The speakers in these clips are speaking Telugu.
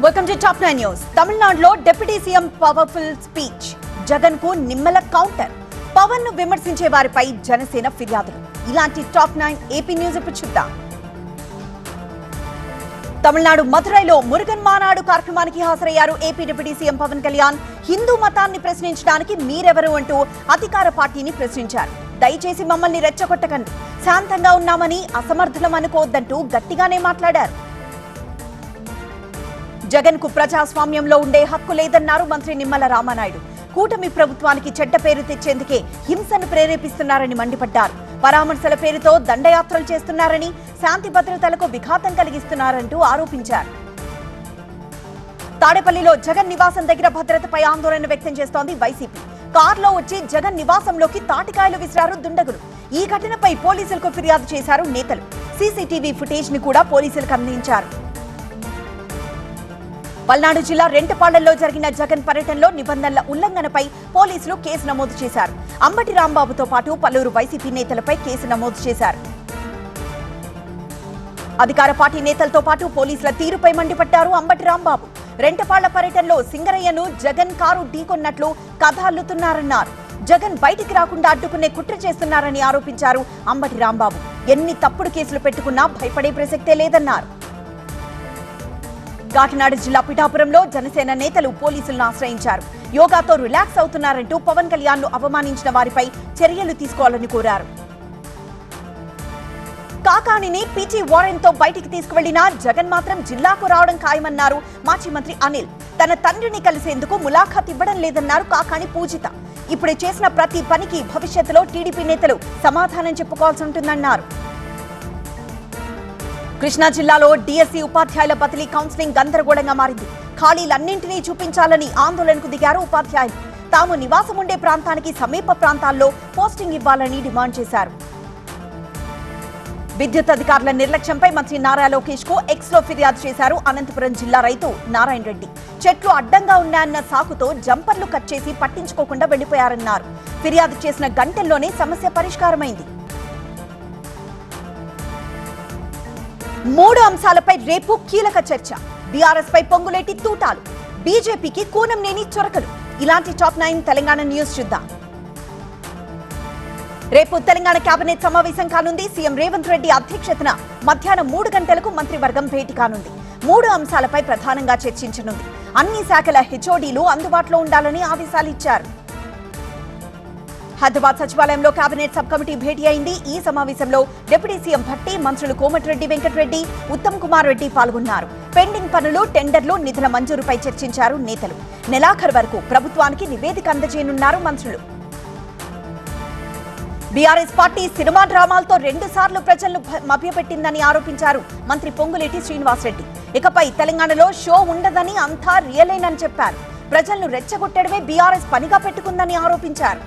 Welcome to top 9 news. తమిళనాడులో deputy CM powerful speech. Jagan కు నిమ్మల కౌంటర్. పవన్ ను విమర్శించే వారిపై జనసేన ఫిర్యాదులు. ఇలాంటి టాప్ 9 ఏపీ న్యూస్ ఇప్పుడు చూద్దాం. తమిళనాడు మధురైలో మురుగన్ మానాడు కార్యక్రమానికి హాజరయ్యారు AP deputy CM Pawan Kalyan. Hindu మతాన్ని ప్రశ్నించడానికి మీరెవరు అంటూ అధికార పార్టీని ప్రశ్నించారు. దయచేసి మమ్మల్ని రెచ్చగొట్టకండి, శాంతంగా ఉన్నామని అసమర్థులం అనుకోవద్దంటూ గట్టిగానే మాట్లాడారు. జగన్ కు ప్రజాస్వామ్యంలో ఉండే హక్కు లేదన్నారు మంత్రి నిమ్మల రామానాయుడు. కూటమి ప్రభుత్వానికి చెడ్డ పేరు తెచ్చేందుకే హింసను ప్రేరేపిస్తున్నారని మండిపడ్డారు. పరామర్శల పేరుతో దండయాత్రలు చేస్తున్నారని, శాంతి భద్రతలకు విఘాతం కలిగిస్తున్నారంటూ ఆరోపించారు. తాడేపల్లిలో జగన్ నివాసం దగ్గర భద్రతపై ఆందోళన వ్యక్తం చేస్తోంది వైసీపీ. కారులో వచ్చి జగన్ నివాసంలోకి తాటికాయలు విసిరారు దుండగులు. ఈ ఘటనపై పోలీసులకు ఫిర్యాదు చేశారు నేతలు. సీసీటీవీ ఫుటేజ్ ని కూడా పోలీసులకు అందించారు. పల్నాడు జిల్లా రెంటపాళ్లలో జరిగిన జగన్ పర్యటనలో నిబంధనల ఉల్లంఘనపై పోలీసులు కేసు నమోదు చేశారు. అంబటి రాంబాబుతో పాటు పలువురు వైసీపీ నేతలపై కేసు నమోదు చేశారు. అధికార పార్టీ నేతలతో పాటు పోలీసుల తీరుపై మండిపడ్డారు అంబటి రాంబాబు. రెంటపాళ్ల పర్యటనలో సింగరయ్యను జగన్ కారు ఢీకొన్నట్లు కథ అల్లుతున్నారన్నారు. జగన్ బయటికి రాకుండా అడ్డుకునే కుట్ర చేస్తున్నారని ఆరోపించారు అంబటి రాంబాబు. ఎన్ని తప్పుడు కేసులు పెట్టుకున్నా భయపడే ప్రసక్తే లేదన్నారు. కాకినాడ జిల్లా పిఠాపురంలో జనసేన నేతలు పోలీసులను ఆశ్రయించారు. యోగాతో రిలాక్స్ అవుతున్నారంటూ పవన్ కళ్యాణ్ ను అవమానించిన వారిపై చర్యలు తీసుకోవాలని కోరారు. కాకాణిని పీటీ వారెంట్ తో బయటికి తీసుకువెళ్లినా జగన్ మాత్రం జిల్లాకు రావడం ఖాయమన్నారు మాజీ మంత్రి అనిల్. తన తండ్రిని కలిసేందుకు ములాఖాత్ ఇవ్వడం లేదన్నారు కాకాణి పూజిత. ఇప్పుడు చేసిన ప్రతి పనికి భవిష్యత్తులో టీడీపీ నేతలు సమాధానం చెప్పుకోవాల్సి ఉంటుందన్నారు. కృష్ణా జిల్లాలో డిఎస్సీ ఉపాధ్యాయుల బదిలీ కౌన్సిలింగ్ గందరగోళంగా మారింది. ఖాళీలన్నింటినీ చూపించాలని ఆందోళనకు దిగారు ఉపాధ్యాయులు. తాము నివాసం ఉండే ప్రాంతానికి సమీప ప్రాంతాల్లో పోస్టింగ్ ఇవ్వాలని డిమాండ్ చేశారు. విద్యుత్ అధికారుల నిర్లక్ష్యంపై మంత్రి నారా లోకేష్ కు ఎక్స్ లో ఫిర్యాదు చేశారు అనంతపురం జిల్లా రైతు నారాయణ రెడ్డి. చెట్లు అడ్డంగా ఉన్నాయన్న సాకుతో జంపర్లు కట్ చేసి పట్టించుకోకుండా వెళ్లిపోయారన్నారు. ఫిర్యాదు చేసిన గంటల్లోనే సమస్య పరిష్కారమైంది. 3 అంశాలపై రేపు కీలక చర్చ. బీఆర్ఎస్ పై పొంగులేటి తూటాలు, బీజేపీకి కూనంనేని చొరకలు. ఇలాంటి టాప్ 9 తెలంగాణ న్యూస్ చూద్దాం. రేపు తెలంగాణ కేబినెట్ సమావేశం కానుంది. సీఎం రేవంత్ రెడ్డి అధ్యక్షతన మధ్యాహ్నం 3 గంటలకు మంత్రివర్గం భేటీ కానుంది. 3 అంశాలపై ప్రధానంగా చర్చించనుంది. అన్ని శాఖల హెచ్ఓడీలు అందుబాటులో ఉండాలని ఆదేశాలు ఇచ్చారు. హైదరాబాద్ సచివాలయంలో కేబినెట్ సబ్ కమిటీ భేటీ అయింది. ఈ సమావేశంలో డిప్యూటీ సీఎం భట్టి, మంత్రులు కోమటిరెడ్డి వెంకటరెడ్డి, ఉత్తమ్ కుమార్ రెడ్డి పాల్గొన్నారు. పెండింగ్ పనులు, టెండర్లు, నిధుల మంజూరుపై చర్చించారు నేతలు. నెలాఖరు వరకు ప్రభుత్వానికి నివేదిక అందజేయనున్నారు మంత్రులు. బీఆర్ఎస్ పార్టీ సినిమా డ్రామాలతో 2 సార్లు ప్రజలను మభ్యపెట్టిందని ఆరోపించారు మంత్రి పొంగులేటి శ్రీనివాసరెడ్డి. ఇకపై తెలంగాణలో షో ఉండదని, అంతా రియలేనని చెప్పారు. ప్రజలను రెచ్చగొట్టడమే బీఆర్ఎస్ పనిగా పెట్టుకుందని ఆరోపించారు.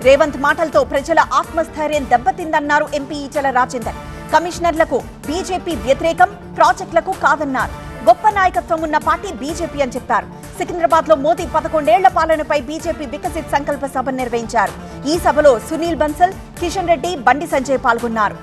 రేవంత్ మాటలతో ప్రజల ఆత్మస్థైర్యం దెబ్బతిందన్నారు ఎంపీ ఈటెల రాజేందర్. కమిషనర్లకు బీజేపీ వ్యతిరేకం, ప్రాజెక్టులకు కాదన్నారు. గొప్ప నాయకత్వం ఉన్న పార్టీ బీజేపీ అని చెప్పారు. సికింద్రాబాద్ లో మోదీ 11 ఏళ్ల పాలనపై బీజేపీ వికసిత్ సంకల్ప సభ నిర్వహించారు. ఈ సభలో సునీల్ బన్సల్, కిషన్ రెడ్డి, బండి సంజయ్ పాల్గొన్నారు.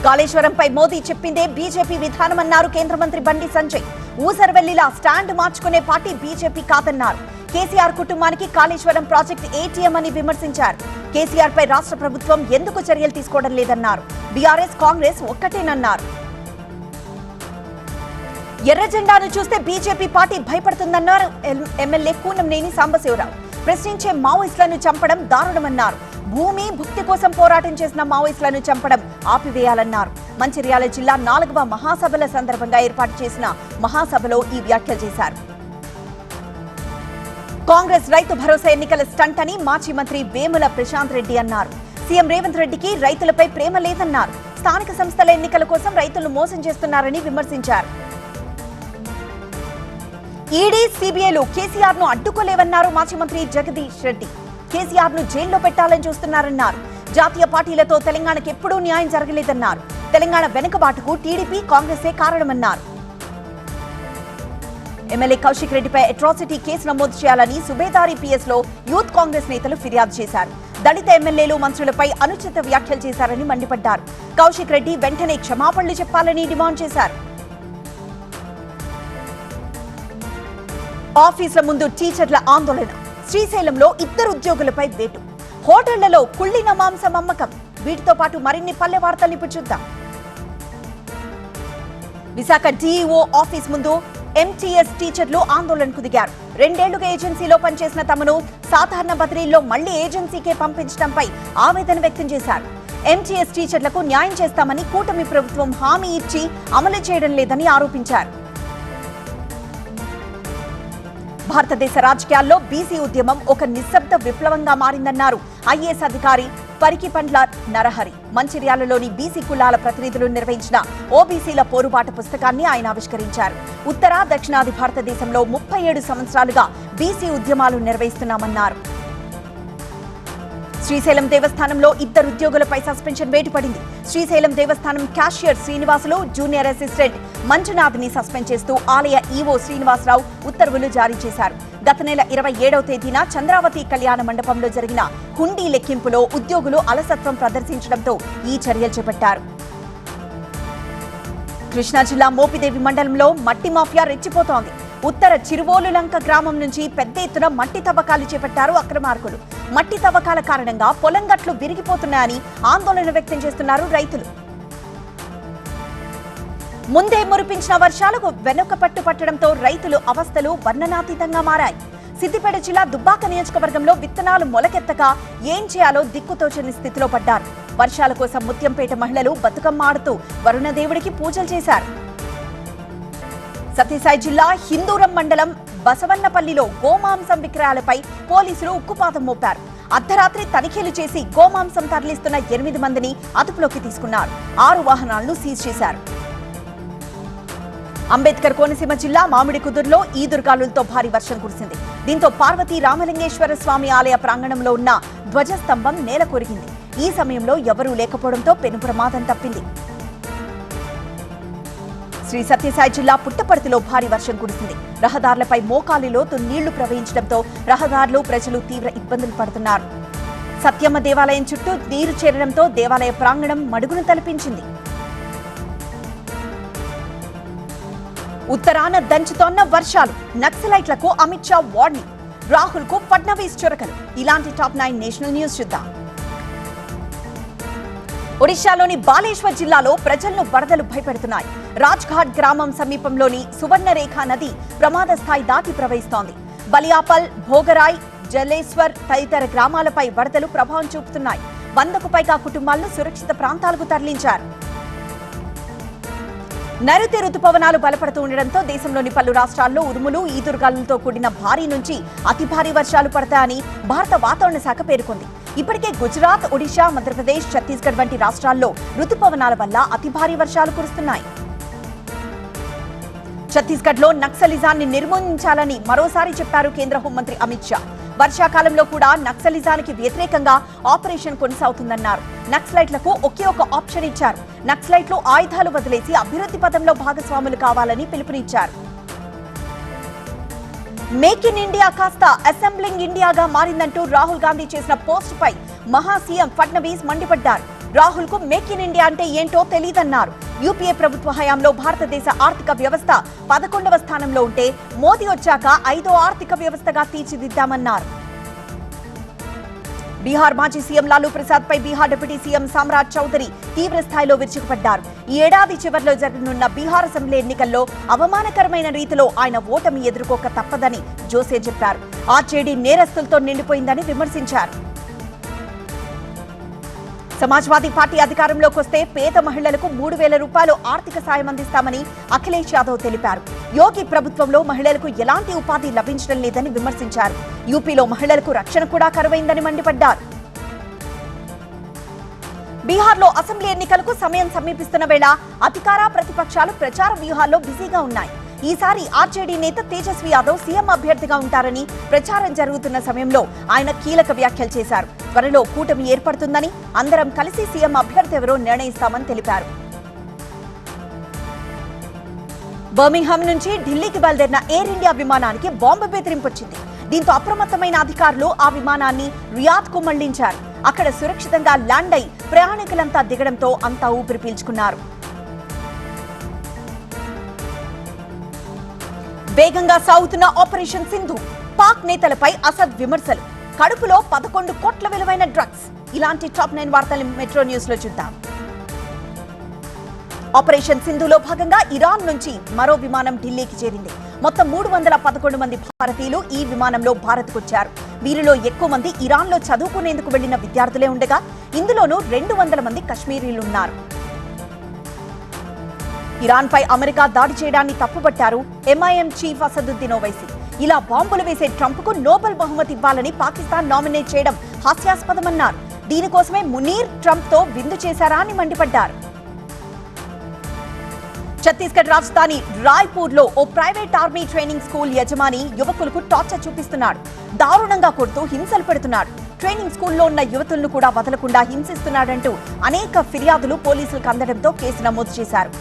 కాళేశ్వరంపై మోదీ చెప్పిందే బీజేపీ విధానమన్నారు కేంద్ర మంత్రి బండి సంజయ్. ఊసరవెల్లిలా స్టాండ్ మార్చుకునే పార్టీ బీజేపీ కాదన్నారు. కేసీఆర్ కుటుంబానికి కాళేశ్వరం ప్రాజెక్టు ఏటీఎం అని విమర్శించారు. కేసీఆర్ పై రాష్ట్ర ప్రభుత్వం ఎందుకు చర్యలు తీసుకోవడం లేదన్నారు. బీఆర్ఎస్, కాంగ్రెస్ ఒక్కటేనన్నారు. ఎర్ర జెండాను చూస్తే బీజేపీ పార్టీ భయపడుతుందన్నారు ఎమ్మెల్యే కూనంనేని సాంబశివరావు. ప్రశ్నించే మావోయిస్టులను చంపడం దారుణమన్నారు. భూమి, భుక్తి కోసం పోరాటం చేసిన మావోయిస్టులను చంపడం ఆపివేయాలన్నారు. మంచిర్యాల జిల్లా 4వ మహాసభల సందర్భంగా ఏర్పాటు చేసిన మహాసభలో ఈ వ్యాఖ్యలు చేశారు. కాంగ్రెస్ రైతు భరోసా ఎన్నికల స్టంట్ అని మాజీ మంత్రి వేముల ప్రశాంత్ రెడ్డి అన్నారు. సీఎం రేవంత్ రెడ్డికి రైతులపై ప్రేమ లేదన్నారు. స్థానిక సంస్థల ఎన్నికల కోసం రైతులను మోసం చేస్తున్నారని విమర్శించారు. ఈడీ, సీబీఐలు కేసీఆర్ ను అడ్డుకోలేవన్నారు మాజీ మంత్రి జగదీష్ రెడ్డి. కేసీఆర్ ను జైల్లో పెట్టాలని చూస్తున్నారన్నారు. జాతీయ పార్టీలతో తెలంగాణకు ఎప్పుడూ న్యాయం జరగలేదన్నారు. తెలంగాణ వెనుకబాటుకు టీడీపీ, కాంగ్రెసే కారణమన్నారు. ఎమ్మెల్యే కౌశిక్ రెడ్డిపై అట్రాసిటీ కేసు నమోదు చేయాలని సుబేదారి పిఎస్ లో యూత్ కాంగ్రెస్ నేతలు ఫిర్యాదు చేశారు. దళిత ఎమ్మెల్యేలు, మంత్రులపై అనుచిత వ్యాఖ్యలు చేశారని మండిపడ్డారు. కౌశిక్ రెడ్డి వెంటనే క్షమాపణలు చెప్పాలని డిమాండ్ చేశారు. ఆఫీసుల ముందు టీచర్ల ఆందోళన. శ్రీశైలంలో 2 ఉద్యోగులపై వేటు. హోటళ్లలో కుళ్ళిన మాంసం అమ్మకం. వీటితో పాటు మరిన్ని పల్లె వార్తల్ని ఇప్పుడు చూద్దాం. విశాఖ డీఈఓ ఆఫీస్ ముందు ఎంటీఎస్ టీచర్లు ఆందోళనకు దిగారు. 2 ఏళ్లుగా ఏజెన్సీలో పనిచేసిన తమను సాధారణ బదిలీల్లో మళ్లీ ఏజెన్సీకే పంపించడంపై ఆవేదన వ్యక్తం చేశారు. ఎంటీఎస్ టీచర్లకు న్యాయం చేస్తామని కూటమి ప్రభుత్వం హామీ ఇచ్చి అమలు చేయడం లేదని ఆరోపించారు. భారతదేశ రాజకీయాల్లో బీసీ ఉద్యమం ఒక నిశ్శబ్ద విప్లవంగా మారిందన్నారు ఐఏఎస్ అధికారి పరికిపండ్ల నరహరి. మంచిర్యాలలోని బీసీ కులాల ప్రతినిధులు నిర్వహించిన ఓబీసీల పోరుబాట పుస్తకాన్ని ఆయన ఆవిష్కరించారు. ఉత్తర దక్షిణాది భారతదేశంలో 37 సంవత్సరాలుగా బీసీ ఉద్యమాలు నిర్వహిస్తున్నామన్నారు. శ్రీశైలం దేవస్థానంలో 2 ఉద్యోగులపై సస్పెన్షన్ వేటు పడింది. శ్రీశైలం దేవస్థానం cashier Srinivasulu, junior assistant Manjunath ని సస్పెండ్ చేస్తూ ఆలయ ఈవో శ్రీనివాసరావు ఉత్తర్వులు జారీ చేశారు. గత నెల 27వ తేదీన చంద్రావతి కళ్యాణ మండపంలో జరిగిన హుండీ లెక్కింపులో ఉద్యోగులు అలసత్వం ప్రదర్శించడంతో ఈ చర్యలు చేపట్టారు. కృష్ణా జిల్లా మోపిదేవి మండలంలో మట్టి మాఫియా రెచ్చిపోతోంది. ఉత్తర చిరువోలులంక గ్రామం నుంచి పెద్ద ఎత్తున మట్టి తవ్వకాలు చేపట్టారు అక్రమార్కులు. మట్టి తవ్వకాల కారణంగా పొలం గట్లు విరిగిపోతున్నాయని ఆందోళన వ్యక్తం చేస్తున్నారు రైతులు. ముందే మురిపించిన వర్షాలకు వెనుక పట్టడంతో రైతులు అవస్థలు వర్ణనాతీతంగా మారాయి. సిద్దిపేట జిల్లా దుబ్బాక నియోజకవర్గంలో విత్తనాలు మొలకెత్తక ఏం చేయాలో దిక్కుతోచని స్థితిలో పడ్డారు. వర్షాల కోసం ముత్యంపేట మహిళలు బతుకమ్మ ఆడుతూ వరుణదేవుడికి పూజలు చేశారు. సత్యసాయి జిల్లా హిందూరం మండలం బసవన్నపల్లిలో గోమాంసం విక్రయాలపై పోలీసులు ఉక్కుపాతం మోపారు. అర్ధరాత్రి తనిఖీలు చేసి గోమాంసం తరలిస్తున్న 8 మందిని అదుపులోకి తీసుకున్నారు. 6 వాహనాలను సీజ్ చేశారు. అంబేద్కర్ కోనసీమ జిల్లా మామిడికుదురులో ఈదురుగాలులతో భారీ వర్షం కురిసింది. దీంతో పార్వతీ రామలింగేశ్వర స్వామి ఆలయ ప్రాంగణంలో ఉన్న ధ్వజస్తంభం నేల కొరిగింది. ఈ సమయంలో ఎవరూ లేకపోవడంతో పెను ప్రమాదం తప్పింది. శ్రీ సత్యసాయి జిల్లా పుట్టపర్తిలో భారీ వర్షం కురిసింది. రహదారులపై మోకాలి లోతు నీళ్లు ప్రవహించడంతో రహదారులు ప్రజలు తీవ్ర ఇబ్బందులు పడుతున్నారు. సత్యమ్మ దేవాలయం చుట్టూ నీరు చేరడంతో దేవాలయ ప్రాంగణం మడుగును తలపించింది. ఉత్తరాన దంచుతోన్న వర్షాలు, నక్సలైట్లకు అమిత్ షా వార్నింగ్, రాహుల్ కు ఫడ్నవీస్ చురకలు. ఇలాంటి టాప్ 9 నేషనల్ న్యూస్ చూద్దాం. ఒడిశాలోని బాలేశ్వర్ జిల్లాలో ప్రజలను వరదలు భయపెడుతున్నాయి. రాజ్ఘాట్ గ్రామం సమీపంలోని సువర్ణరేఖ నది ప్రమాద స్థాయి దాటి ప్రవహిస్తోంది. బలియాపల్, భోగరాయ్, జలేశ్వర్ తదితర గ్రామాలపై వరదలు ప్రభావం చూపుతున్నాయి. 100కు పైగా కుటుంబాలను సురక్షిత ప్రాంతాలకు తరలించారు. నైరుతి రుతుపవనాలు బలపడుతూ ఉండడంతో దేశంలోని పలు రాష్ట్రాల్లో ఉరుములు, ఈదురుగాలులతో కూడిన భారీ నుంచి అతి భారీ వర్షాలు పడతాయని భారత వాతావరణ శాఖ పేర్కొంది. ఇప్పటికే గుజరాత్, ఒడిశా, మధ్యప్రదేశ్, ఛత్తీస్గఢ్ వంటి రాష్ట్రాల్లో రుతుపవనాల వల్ల అతి భారీ వర్షాలు కురుస్తున్నాయి. ఛత్తీస్గఢ్ లో నక్సలిజాన్ని నిర్మూలించాలని మరోసారి చెప్పారు కేంద్ర హోంమంత్రి అమిత్ షా. వర్షాకాలంలో కూడా నక్సలిజానికి వ్యతిరేకంగా ఆపరేషన్ కొనసాగుతుందన్నారు. నక్సలైట్లకు ఒకే ఒక ఆప్షన్ ఇచ్చారు. నక్సలైట్లు ఆయుధాలు వదిలేసి అభివృద్ధి పదంలో భాగస్వాములు కావాలని పిలుపునిచ్చారు. మేక్ ఇన్ ఇండియా కాస్త అసెంబ్లింగ్ ఇండియాగా మారిందంటూ రాహుల్ గాంధీ చేసిన పోస్ట్ పై మహా సీఎం ఫడ్నవీస్ మండిపడ్డారు. రాహుల్ కు మేక్ ఇన్ ఇండియా అంటే ఏంటో తెలియదన్నారు. యూపీఏ ప్రభుత్వ హయాంలో భారతదేశ ఆర్థిక వ్యవస్థ 11వ స్థానంలో ఉంటే మోదీ వచ్చాక 5వ ఆర్థిక వ్యవస్థగా తీర్చిదిద్దామన్నారు. బీహార్ మాజీ సీఎం లాలూ ప్రసాద్ పై బీహార్ డిప్యూటీ సీఎం సామ్రాజ్ చౌదరి తీవ్ర స్థాయిలో విరుచుకుపడ్డారు. ఈ ఏడాది చివరిలో జరగనున్న బీహార్ అసెంబ్లీ ఎన్నికల్లో అవమానకరమైన రీతిలో ఆయన ఓటమి ఎదుర్కోక తప్పదని జోసే చెప్పారు. ఆర్జేడీ నేరస్తులతో నిండిపోయిందని విమర్శించారు. సమాజ్వాదీ పార్టీ అధికారంలోకి వస్తే పేద మహిళలకు 3,000 రూపాయలు ఆర్థిక సాయం అందిస్తామని అఖిలేష్ యాదవ్ తెలిపారు. యోగి ప్రభుత్వంలో మహిళలకు ఎలాంటి ఉపాధి లభించడం లేదని విమర్శించారు. యూపీలో మహిళలకు రక్షణ కూడా కరువైందని మండిపడ్డారు. బీహార్లో అసెంబ్లీ ఎన్నికలకు సమయం సమీపిస్తున్న వేళ అధికార ప్రతిపక్షాలు ప్రచార వ్యూహాల్లో బిజీగా ఉన్నాయి. ఈసారి ఆర్జేడీ నేత తేజస్వి యాదవ్ సీఎం అభ్యర్థిగా ఉంటారని ప్రచారం జరుగుతున్న సమయంలో ఆయన కీలక వ్యాఖ్యలు చేశారు. త్వరలో కూటమి ఏర్పడుతుందని, అందరం కలిసి సీఎం అభ్యర్థి ఎవరో నిర్ణయిస్తామని తెలిపారు. బర్మింగ్హామ్ నుంచి ఢిల్లీకి బయలుదేరిన ఎయిర్ ఇండియా విమానానికి బాంబు బెదిరింపొచ్చింది. దీంతో అప్రమత్తమైన అధికారులు ఆ విమానాన్ని రియాద్ కు మళ్లించారు. అక్కడ సురక్షితంగా ల్యాండ్ అయి ప్రయాణికులంతా దిగడంతో అంతా ఊపిరి పీల్చుకున్నారు. వేగంగా సాగుతున్న ఆపరేషన్ సింధు, పాక్ నేతలపై అసద్ విమర్శలు, కడుపులో 11 కోట్ల విలువైన డ్రగ్స్. ఇలాంటి టాప్ 9 వార్తలు మెట్రో న్యూస్ లో చూద్దాం. ఆపరేషన్ సింధులో భాగంగా ఇరాన్ నుంచి మరో విమానం ఢిల్లీకి చేరింది. మొత్తం 311 మంది భారతీయులు ఈ విమానంలో భారత్కు వచ్చారు. వీరిలో ఎక్కువ మంది ఇరాన్ లో చదువుకునేందుకు వెళ్లిన విద్యార్థులే ఉండగా ఇందులోనూ 200 మంది కశ్మీరీలున్నారు. ఇరాన్ పై అమెరికా దాడి చేయడాన్ని తప్పుపట్టారు ఎంఐఎం చీఫ్ అసదుద్దీన్ ఓవైసీ. ఇలా బాంబులు వేసే ట్రంప్ కు నోబెల్ బహుమతి ఇవ్వాలని పాకిస్తాన్ నామినేట్ చేయడం హాస్యాస్పదమన్నారు. దీనికోసమే మునీర్ ట్రంప్ తో విందు చేశారా అని మండిపడ్డారు. ఛత్తీస్గఢ్ రాజధాని రాయ్పూర్ లో ఓ ప్రైవేట్ ఆర్మీ ట్రైనింగ్ స్కూల్ యజమాని యువకులకు టార్చర్ చూపిస్తున్నాడు. దారుణంగా కొడుతూ హింసలు పెడుతున్నాడు. ట్రైనింగ్ స్కూల్లో ఉన్న యువతులను కూడా వదలకుండా హింసిస్తున్నాడంటూ అనేక ఫిర్యాదులు పోలీసులకు అందడంతో కేసు నమోదు చేశారు.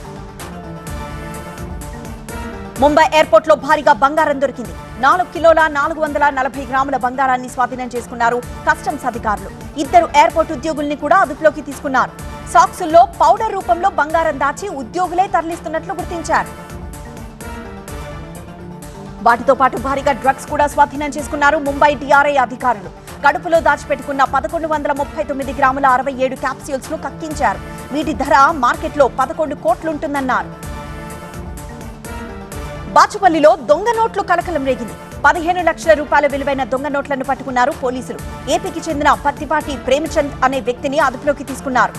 ముంబై ఎయిర్పోర్ట్ లో భారీగా బంగారం దొరికింది. 4 కిలోల 440 గ్రాముల బంగారాన్ని స్వాధీనం చేసుకున్నారు కస్టమ్స్ అధికారులు. 2 ఎయిర్పోర్ట్ ఉద్యోగుల్ని కూడా అదుపులోకి తీసుకున్నారు. సాక్సుల్లో పౌడర్ రూపంలో బంగారం దాచి ఉద్యోగులే తరలిస్తున్నట్లు గుర్తించారు. వాటితో పాటు భారీగా డ్రగ్స్ కూడా స్వాధీనం చేసుకున్నారు ముంబై డిఆర్ఐ అధికారులు. కడుపులో దాచిపెట్టుకున్న 1139 గ్రాముల 67 క్యాప్సూల్స్ ను కక్కించారు. వీటి ధర మార్కెట్లో 11 కోట్లుంటుందన్నారు. బాచుపల్లిలో దొంగ నోట్లు కలకలం రేగింది. 15 లక్షల రూపాయల విలువైన దొంగ నోట్లను పట్టుకున్నారు పోలీసులు. ఏపీకి చెందిన పత్తిపాటి ప్రేమచంద్ అనే వ్యక్తిని అదుపులోకి తీసుకున్నారు.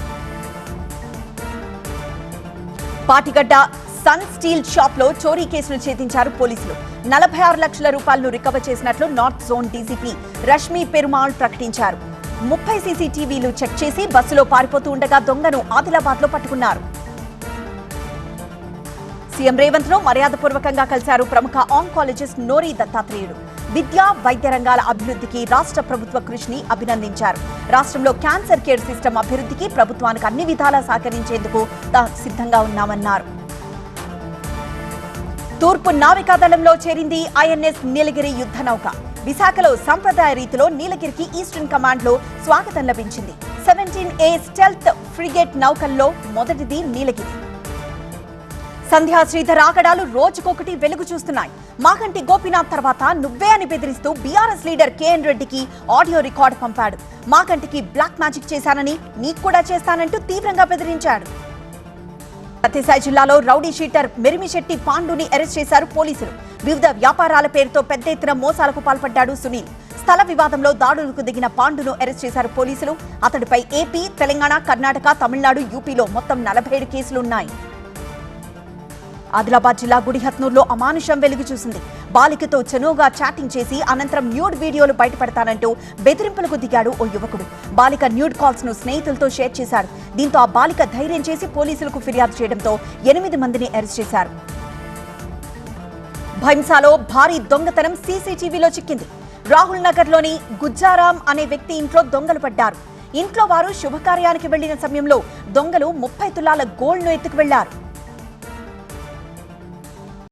పాటిగడ్డ సన్ స్టీల్ షాప్ లో చోరీ కేసును ఛేదించారు పోలీసులు. 46 లక్షల రూపాయలను రికవర్ చేసినట్లు north zone DCP Rashmi Perumal ప్రకటించారు. 30 సీసీటీవీలు చెక్ చేసి బస్సులో పారిపోతూ ఉండగా దొంగను ఆదిలాబాద్ లో పట్టుకున్నారు. సీఎం రేవంత్ ను మర్యాదపూర్వకంగా కలిశారు ప్రముఖ ఆంకాలజిస్ట్ నోరి దత్తాత్రేయుడు. విద్యా వైద్య రంగాల అభివృద్ధికి రాష్ట్ర ప్రభుత్వ కృషిని అభినందించారు. రాష్ట్రంలో క్యాన్సర్ కేర్ సిస్టమ్ అభివృద్ధికి ప్రభుత్వానికి అన్ని విధాలా సహకరించేందుకు సిద్ధంగా ఉన్నామన్నారు. తూర్పు నావికాదళంలో చేరింది ఐఎన్ఎస్ నీలగిరి యుద్ధ నౌక. విశాఖలో సంప్రదాయ రీతిలో నీలగిరికి ఈస్టర్న్ కమాండ్ లో స్వాగతం లభించింది. 17A స్టెల్త్ ఫ్రిగేట్ నౌకల్లో మొదటిది నీలగిరి. సంధ్యా శ్రీధర్ ఆగడాలు రోజుకొకటి వెలుగు చూస్తున్నాయి. మాగంటి గోపీనాథ్ తర్వాత నువ్వే అని బెదిరిస్తూ బీఆర్ఎస్ లీడర్ కేఎన్ రెడ్డికి ఆడియో రికార్డు పంపాడు. మాగంటికి బ్లాక్ మ్యాజిక్ చేశానని, నీకు కూడా చేస్తానంటూ తీవ్రంగా బెదిరించాడు. సత్యసాయి జిల్లాలో రౌడీ షీటర్ మెరిమిశెట్టి పాండుని అరెస్ట్ చేశారు పోలీసులు. వివిధ వ్యాపారాల పేరుతో పెద్ద ఎత్తున మోసాలకు పాల్పడ్డాడు సునీల్. స్థల వివాదంలో దాడులకు దిగిన పాండును అరెస్ట్ చేశారు పోలీసులు. అతడిపై ఏపీ, తెలంగాణ, కర్ణాటక, తమిళనాడు, యూపీలో మొత్తం 47 కేసులున్నాయి. ఆదిలాబాద్ జిల్లా గుడిహత్నూర్లో అమానుషం వెలుగు చూసింది. బాలికతో చనువుగా చాటింగ్ చేసి అనంతరం న్యూడ్ వీడియోలు బయటపడతానంటూ బెదిరింపులకు దిగాడు ఓ యువకుడు. బాలిక న్యూడ్ కాల్స్ ను స్నేహితులతో షేర్ చేశాడు. దీంతో ఆ బాలిక ధైర్యం చేసి పోలీసులకు ఫిర్యాదు చేయడంతో 8 మందిని అరెస్ట్ చేశారు. భైంసాలో భారీ దొంగతనం సీసీటీవీలో చిక్కింది. రాహుల్ నగర్ లోని గుజ్జారాం అనే వ్యక్తి ఇంట్లో దొంగలు పడ్డారు. ఇంట్లో వారు శుభకార్యానికి వెళ్లిన సమయంలో దొంగలు 30 తులాల గోల్డ్ ను ఎత్తుకు వెళ్లారు.